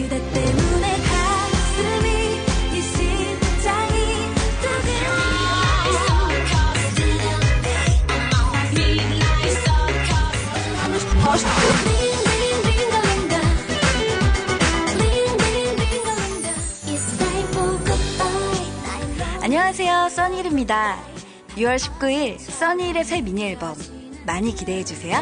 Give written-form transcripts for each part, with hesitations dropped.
그대 때문에 가슴이 이 심장이 안녕하세요, 써니일입니다. 6월 19일 써니일의 새 미니 앨범 많이 기대해 주세요.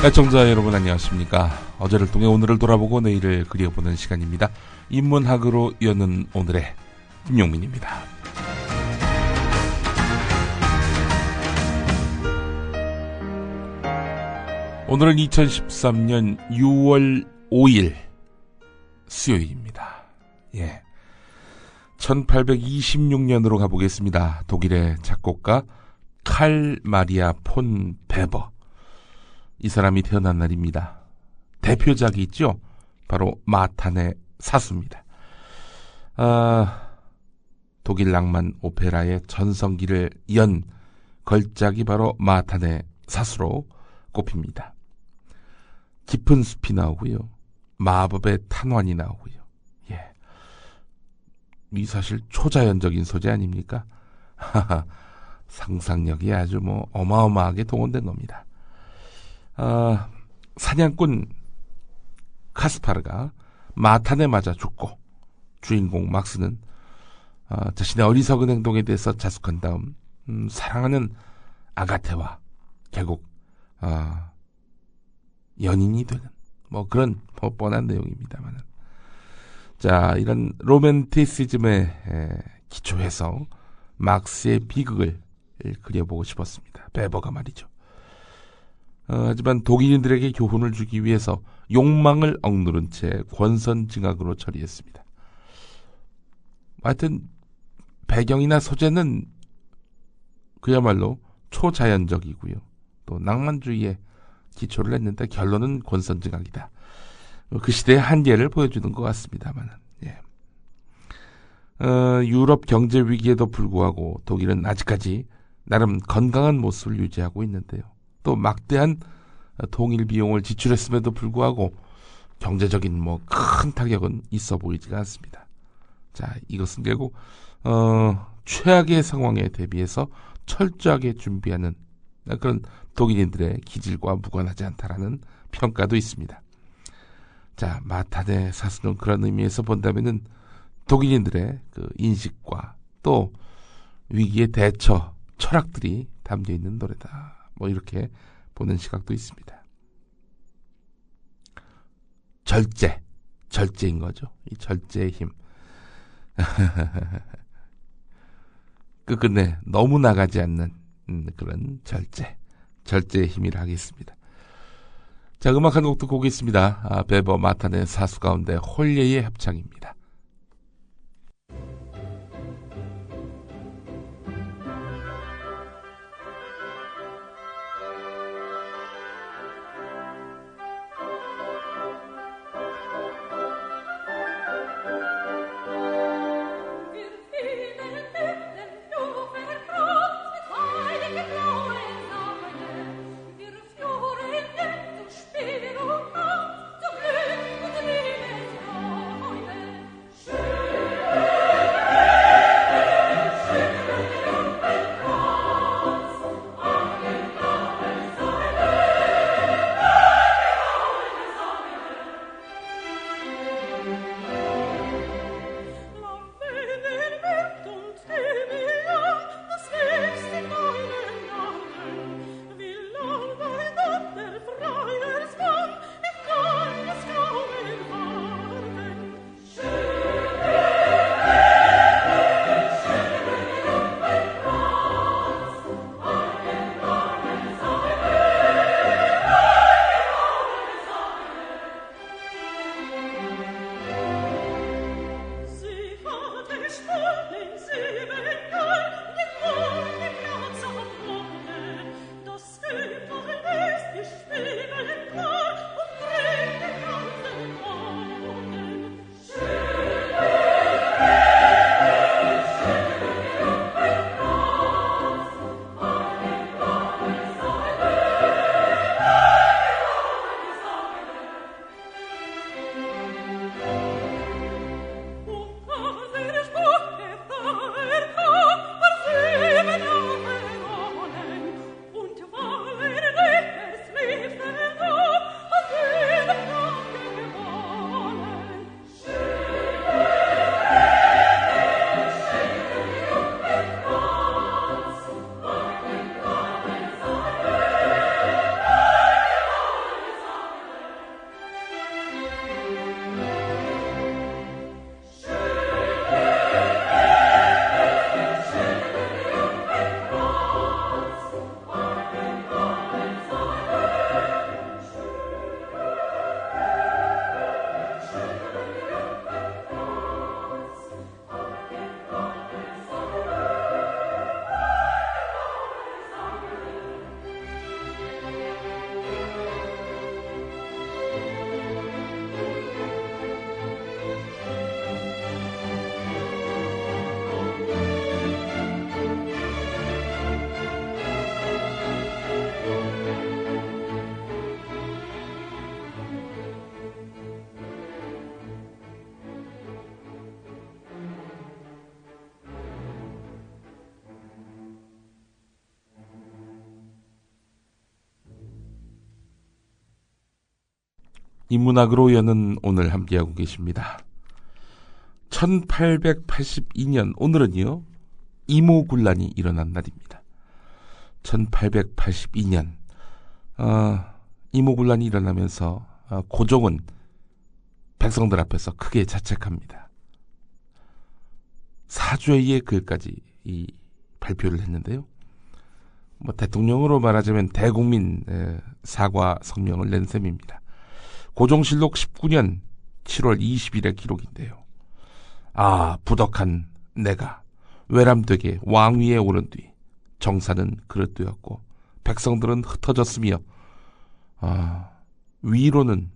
애청자 여러분 안녕하십니까. 어제를 통해 오늘을 돌아보고 내일을 그려보는 시간입니다. 인문학으로 여는 오늘의 김용민입니다. 오늘은 2013년 6월 5일 수요일입니다. 1826년으로 가보겠습니다. 독일의 작곡가 칼 마리아 폰 베버, 이 사람이 태어난 날입니다. 대표작이 있죠. 바로 마탄의 사수입니다. 독일 낭만 오페라의 전성기를 연 걸작이 바로 마탄의 사수로 꼽힙니다. 깊은 숲이 나오고요. 마법의 탄환이 나오고요. 이 사실 초자연적인 소재 아닙니까? 상상력이 아주 어마어마하게 동원된 겁니다. 사냥꾼 카스파르가 마탄에 맞아 죽고 주인공 막스는 자신의 어리석은 행동에 대해서 자숙한 다음 사랑하는 아가테와 결국 연인이 되는 그런 뻔한 내용입니다만, 자, 이런 로맨티시즘에 기초해서 막스의 비극을 그려보고 싶었습니다. 베버가 말이죠. 하지만 독일인들에게 교훈을 주기 위해서 욕망을 억누른 채 권선징악으로 처리했습니다. 하여튼 배경이나 소재는 그야말로 초자연적이고요. 또 낭만주의에 기초를 했는데 결론은 권선징악이다. 그 시대의 한계를 보여주는 것 같습니다만, 유럽 경제 위기에도 불구하고 독일은 아직까지 나름 건강한 모습을 유지하고 있는데요. 또 막대한 통일 비용을 지출했음에도 불구하고 경제적인 큰 타격은 있어 보이지가 않습니다. 자, 이것은 결국 최악의 상황에 대비해서 철저하게 준비하는 그런 독일인들의 기질과 무관하지 않다라는 평가도 있습니다. 자, 마탄의 사수는 그런 의미에서 본다면은 독일인들의 그 인식과 또 위기의 대처 철학들이 담겨 있는 노래다. 이렇게 보는 시각도 있습니다. 절제인 거죠. 이 절제의 힘. 끝끝내 너무 나가지 않는 그런 절제의 힘이라 하겠습니다. 자, 음악 한 곡 듣고 오겠습니다. 베버 마탄의 사수 가운데 홀예의 합창입니다. 인문학으로 여는 오늘 함께하고 계십니다. 1882년 오늘은요 이모군란이 일어난 날입니다. 1882년 이모군란이 일어나면서 고종은 백성들 앞에서 크게 자책합니다. 사죄의 글까지 발표를 했는데요. 대통령으로 말하자면 대국민 사과 성명을 낸 셈입니다. 고종실록 19년 7월 20일의 기록인데요. 부덕한 내가 외람되게 왕위에 오른 뒤 정사는 그릇되었고 백성들은 흩어졌으며 위로는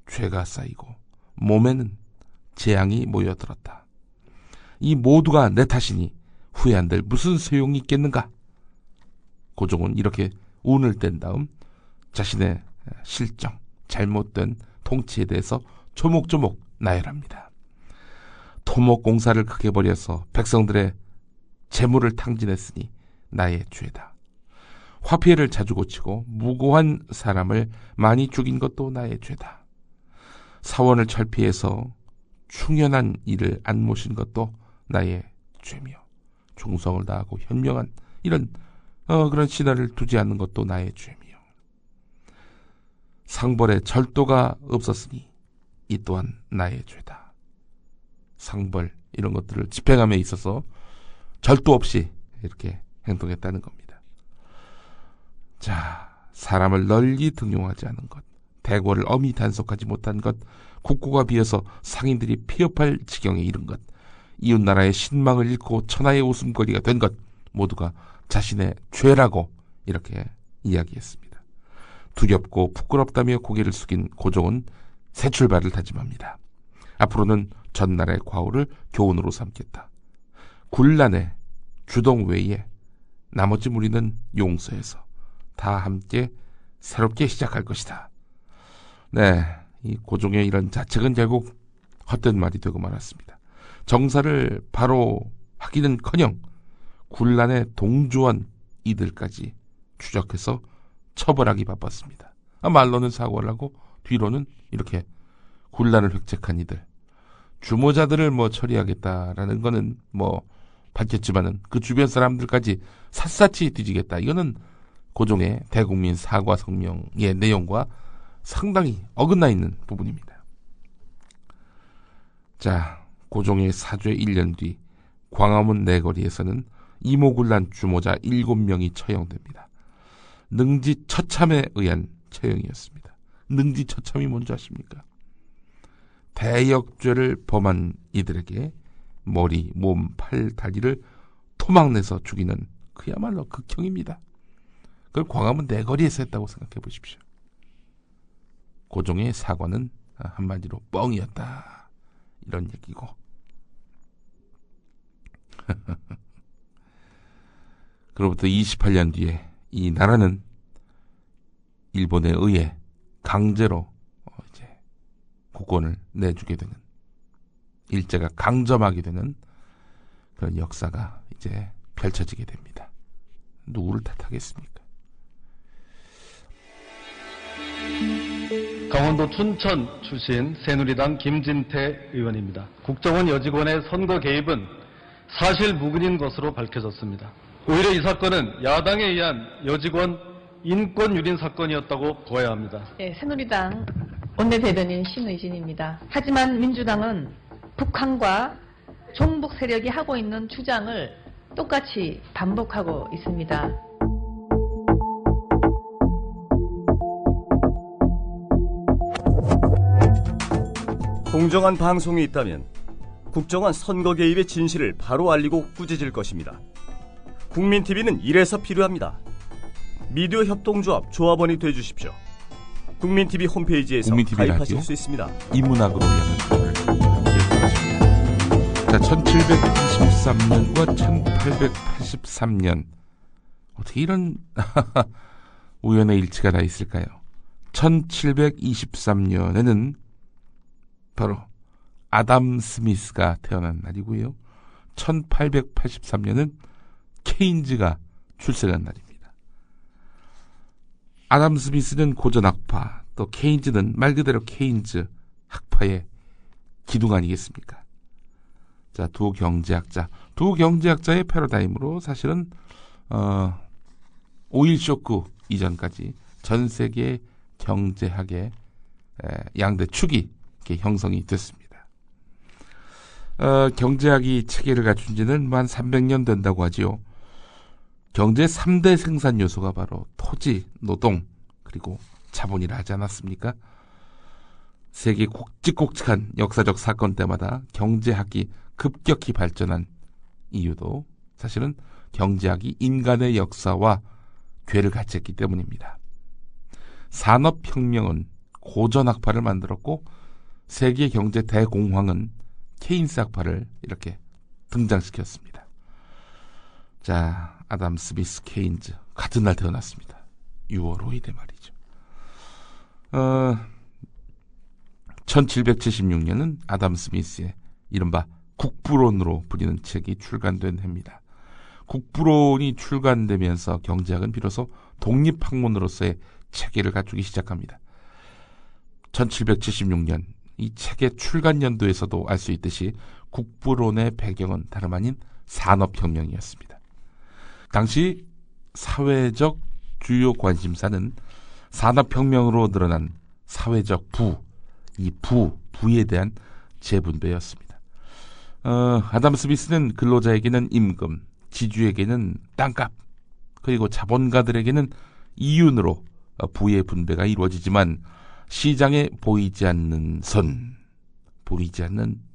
죄가 쌓이고 몸에는 재앙이 모여들었다. 이 모두가 내 탓이니 후회한들 무슨 소용이 있겠는가? 고종은 이렇게 운을 뗀 다음 자신의 실정, 잘못된 통치에 대해서 조목조목 나열합니다. 토목공사를 크게 벌여서 백성들의 재물을 탕진했으니 나의 죄다. 화폐를 자주 고치고 무고한 사람을 많이 죽인 것도 나의 죄다. 사원을 철폐해서 충연한 일을 안 모신 것도 나의 죄며 충성을 다하고 현명한 이런 그런 신하를 두지 않는 것도 나의 죄며 상벌에 절도가 없었으니 이 또한 나의 죄다. 상벌 이런 것들을 집행함에 있어서 절도 없이 이렇게 행동했다는 겁니다. 자, 사람을 널리 등용하지 않은 것, 대궐을 엄히 단속하지 못한 것, 국고가 비어서 상인들이 폐업할 지경에 이른 것, 이웃나라의 신망을 잃고 천하의 웃음거리가 된 것, 모두가 자신의 죄라고 이렇게 이야기했습니다. 두렵고 부끄럽다며 고개를 숙인 고종은 새 출발을 다짐합니다. 앞으로는 전날의 과오를 교훈으로 삼겠다. 굴란의 주동 외에 나머지 무리는 용서해서 다 함께 새롭게 시작할 것이다. 네, 이 고종의 이런 자책은 결국 헛된 말이 되고 말았습니다. 정사를 바로 하기는커녕 굴란의 동조한 이들까지 추적해서 처벌하기 바빴습니다. 말로는 사과를 하고 뒤로는 이렇게 굴란을 획책한 이들, 주모자들을 처리하겠다라는 거는 밝혔지만은 그 주변 사람들까지 샅샅이 뒤지겠다. 이거는 고종의 대국민 사과 성명의 내용과 상당히 어긋나 있는 부분입니다. 자, 고종의 사죄 1년 뒤 광화문 내거리에서는 이모군란 주모자 7명이 처형됩니다. 능지처참에 의한 처형이었습니다. 능지처참이 뭔지 아십니까? 대역죄를 범한 이들에게 머리, 몸, 팔, 다리를 토막내서 죽이는 그야말로 극형입니다. 그걸 광화문 내거리에서 했다고 생각해 보십시오. 고종의 사과는 한마디로 뻥이었다. 이런 얘기고. 그로부터 28년 뒤에 이 나라는 일본에 의해 강제로 이제 국권을 내주게 되는, 일제가 강점하게 되는 그런 역사가 이제 펼쳐지게 됩니다. 누구를 탓하겠습니까? 강원도 춘천 출신 새누리당 김진태 의원입니다. 국정원 여직원의 선거 개입은 사실 무근인 것으로 밝혀졌습니다. 오히려 이 사건은 야당에 의한 여직원 인권 유린 사건이었다고 보아야 합니다. 네, 새누리당 원내대변인 신의진입니다. 하지만 민주당은 북한과 종북 세력이 하고 있는 주장을 똑같이 반복하고 있습니다. 공정한 방송이 있다면 국정원 선거 개입의 진실을 바로 알리고 꾸짖을 것입니다. 국민TV는 이래서 필요합니다. 미디어 협동조합 조합원이 되어주십시오. 국민TV 홈페이지에서 가입하실 수 있습니다. 인문학으로 여는 자, 1723년과 1883년 어떻게 이런 우연의 일치가 다 있을까요? 1723년에는 바로 아담 스미스가 태어난 날이고요. 1883년은 케인즈가 출생한 날입니다. 아담 스미스는 고전학파, 또 케인즈는 말 그대로 케인즈 학파의 기둥 아니겠습니까? 자, 두 경제학자의 패러다임으로 사실은 5.1 쇼크 이전까지 전 세계 경제학의 양대 축이 이렇게 형성이 됐습니다. 경제학이 체계를 갖춘 지는 한 300년 된다고 하지요. 경제 3대 생산 요소가 바로 토지, 노동, 그리고 자본이라 하지 않았습니까? 세계 굵직굵직한 역사적 사건 때마다 경제학이 급격히 발전한 이유도 사실은 경제학이 인간의 역사와 궤를 같이 했기 때문입니다. 산업혁명은 고전학파를 만들었고 세계 경제 대공황은 케인스 학파를 이렇게 등장시켰습니다. 자, 아담 스미스 케인즈 같은 날 태어났습니다. 6월 5일에 말이죠. 1776년은 아담 스미스의 이른바 국부론으로 불리는 책이 출간된 해입니다. 국부론이 출간되면서 경제학은 비로소 독립학문으로서의 체계를 갖추기 시작합니다. 1776년 이 책의 출간 연도에서도 알 수 있듯이 국부론의 배경은 다름 아닌 산업혁명이었습니다. 당시 사회적 주요 관심사는 산업혁명으로 늘어난 사회적 이 부에 대한 재분배였습니다. 아담 스미스는 근로자에게는 임금, 지주에게는 땅값, 그리고 자본가들에게는 이윤으로 부의 분배가 이루어지지만 시장에 보이지 않는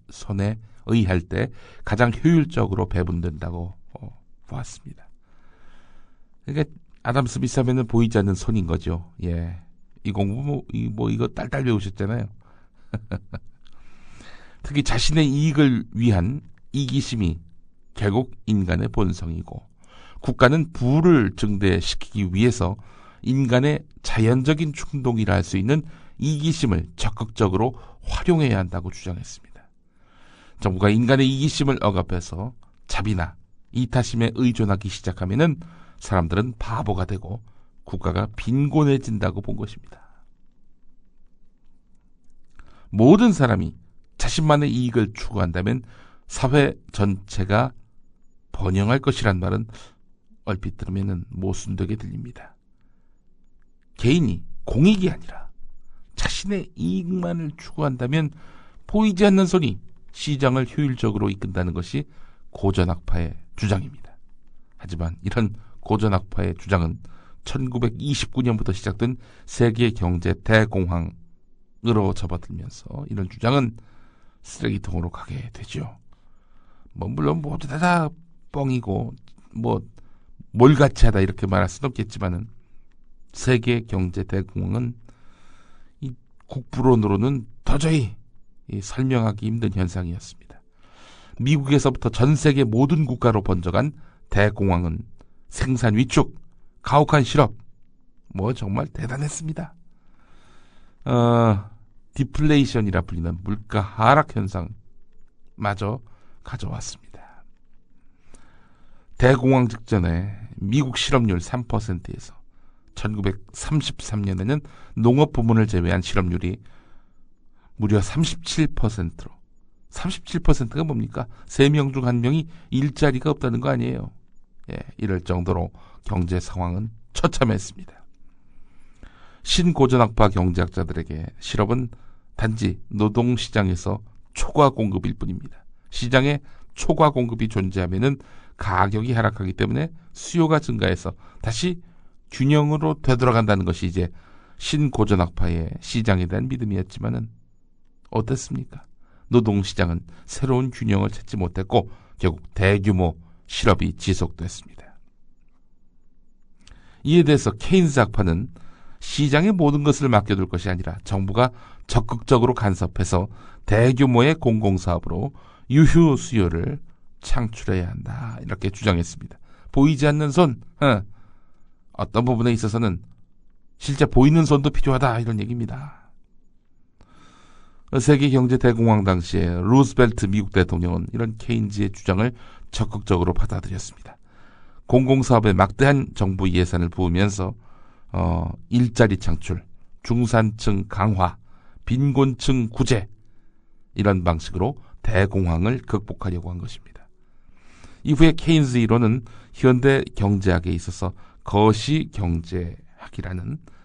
선에 의할 때 가장 효율적으로 배분된다고 보았습니다. 그러니까 아담 스미스 하면은 보이지 않는 선인 거죠. 예, 이 공부 이거 딸딸 배우셨잖아요. 특히 자신의 이익을 위한 이기심이 결국 인간의 본성이고 국가는 부를 증대시키기 위해서 인간의 자연적인 충동이라 할 수 있는 이기심을 적극적으로 활용해야 한다고 주장했습니다. 정부가 인간의 이기심을 억압해서 자비나 이타심에 의존하기 시작하면은 사람들은 바보가 되고 국가가 빈곤해진다고 본 것입니다. 모든 사람이 자신만의 이익을 추구한다면 사회 전체가 번영할 것이란 말은 얼핏 들으면 모순되게 들립니다. 개인이 공익이 아니라 자신의 이익만을 추구한다면 보이지 않는 손이 시장을 효율적으로 이끈다는 것이 고전학파의 주장입니다. 하지만 이런 고전학파의 주장은 1929년부터 시작된 세계 경제 대공황으로 접어들면서 이런 주장은 쓰레기통으로 가게 되죠. 물론 모두 다 뻥이고 몰같이 하다 이렇게 말할 수는 없겠지만은 세계 경제 대공황은 이 국부론으로는 도저히 설명하기 힘든 현상이었습니다. 미국에서부터 전 세계 모든 국가로 번져간 대공황은 생산 위축, 가혹한 실업, 정말 대단했습니다. 디플레이션이라 불리는 물가 하락 현상마저 가져왔습니다. 대공황 직전에 미국 실업률 3%에서 1933년에는 농업 부문을 제외한 실업률이 무려 37%로 37%가 뭡니까? 3명 중 1명이 일자리가 없다는 거 아니에요. 예, 이럴 정도로 경제 상황은 처참했습니다. 신고전학파 경제학자들에게 실업은 단지 노동시장에서 초과 공급일 뿐입니다. 시장에 초과 공급이 존재하면은 가격이 하락하기 때문에 수요가 증가해서 다시 균형으로 되돌아간다는 것이 이제 신고전학파의 시장에 대한 믿음이었지만은 어땠습니까? 노동시장은 새로운 균형을 찾지 못했고 결국 대규모 실업이 지속됐습니다. 이에 대해서 케인스 학파는 시장의 모든 것을 맡겨둘 것이 아니라 정부가 적극적으로 간섭해서 대규모의 공공사업으로 유휴 수요를 창출해야 한다 이렇게 주장했습니다. 보이지 않는 손, 어떤 부분에 있어서는 실제 보이는 손도 필요하다 이런 얘기입니다. 세계 경제 대공황 당시에 루스벨트 미국 대통령은 이런 케인즈의 주장을 적극적으로 받아들였습니다. 공공사업에 막대한 정부 예산을 부으면서 일자리 창출, 중산층 강화, 빈곤층 구제, 이런 방식으로 대공황을 극복하려고 한 것입니다. 이후에 케인즈 이론은 현대 경제학에 있어서 거시경제학이라는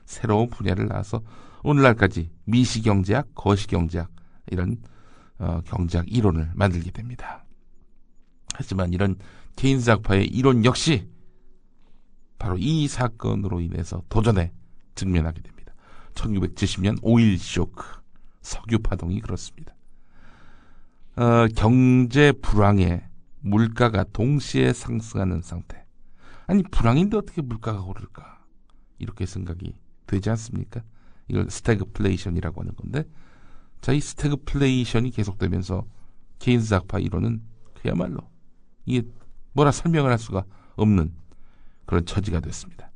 새로운 분야를 나와서 오늘날까지 미시경제학, 거시경제학 이런 경제학 이론을 만들게 됩니다. 하지만 이런 케인즈 학파의 이론 역시 바로 이 사건으로 인해서 도전에 직면하게 됩니다. 1970년 오일 쇼크, 석유 파동이 그렇습니다. 경제 불황에 물가가 동시에 상승하는 상태. 아니, 불황인데 어떻게 물가가 오를까? 이렇게 생각이 되지 않습니까? 이걸 스태그플레이션이라고 하는 건데, 자, 이 스태그플레이션이 계속되면서 케인즈 학파 이론은 그야말로 이게 뭐라 설명을 할 수가 없는 그런 처지가 됐습니다.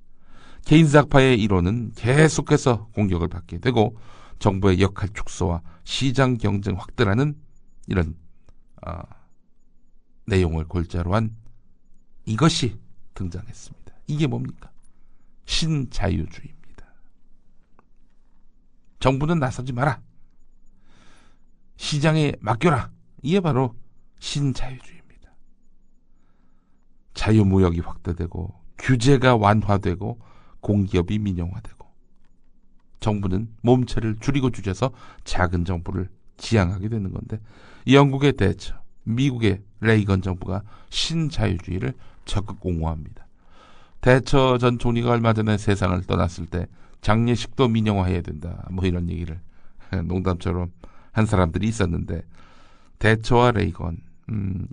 케인즈 학파의 이론은 계속해서 공격을 받게 되고 정부의 역할 축소와 시장 경쟁 확대라는 이런 내용을 골자로 한 이것이 등장했습니다. 이게 뭡니까? 신자유주의입니다. 정부는 나서지 마라. 시장에 맡겨라. 이게 바로 신자유주의입니다. 자유무역이 확대되고 규제가 완화되고 공기업이 민영화되고 정부는 몸체를 줄이고 줄여서 작은 정부를 지향하게 되는 건데, 영국의 대처, 미국의 레이건 정부가 신자유주의를 적극 옹호합니다. 대처 전 총리가 얼마 전에 세상을 떠났을 때 장례식도 민영화해야 된다, 뭐 이런 얘기를 농담처럼 한 사람들이 있었는데, 대처와 레이건,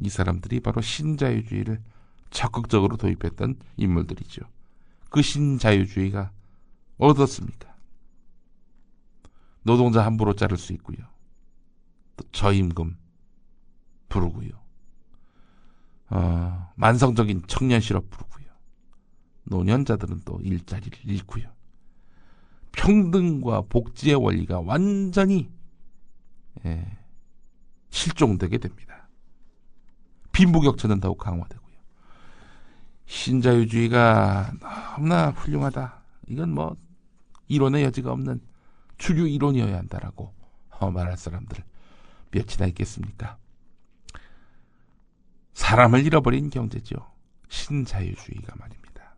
이 사람들이 바로 신자유주의를 적극적으로 도입했던 인물들이죠. 그 신자유주의가 어떻습니까? 노동자 함부로 자를 수 있고요. 또 저임금 부르고요. 만성적인 청년 실업 부르고요. 노년자들은 또 일자리를 잃고요. 평등과 복지의 원리가 완전히 실종되게 됩니다. 빈부격차는 더욱 강화되고요. 신자유주의가 너무나 훌륭하다. 이건 뭐 이론의 여지가 없는 주류 이론이어야 한다라고 말할 사람들 몇이나 있겠습니까? 사람을 잃어버린 경제죠. 신자유주의가 말입니다.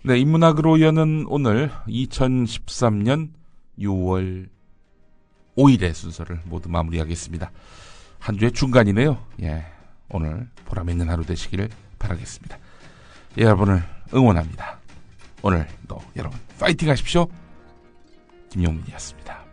네, 인문학으로 여는 오늘 2013년 6월 5일의 순서를 모두 마무리하겠습니다. 한 주의 중간이네요. 예, 오늘 보람있는 하루 되시기를 바라겠습니다. 여러분을 응원합니다. 오늘도 여러분 파이팅 하십시오. 김용민이었습니다.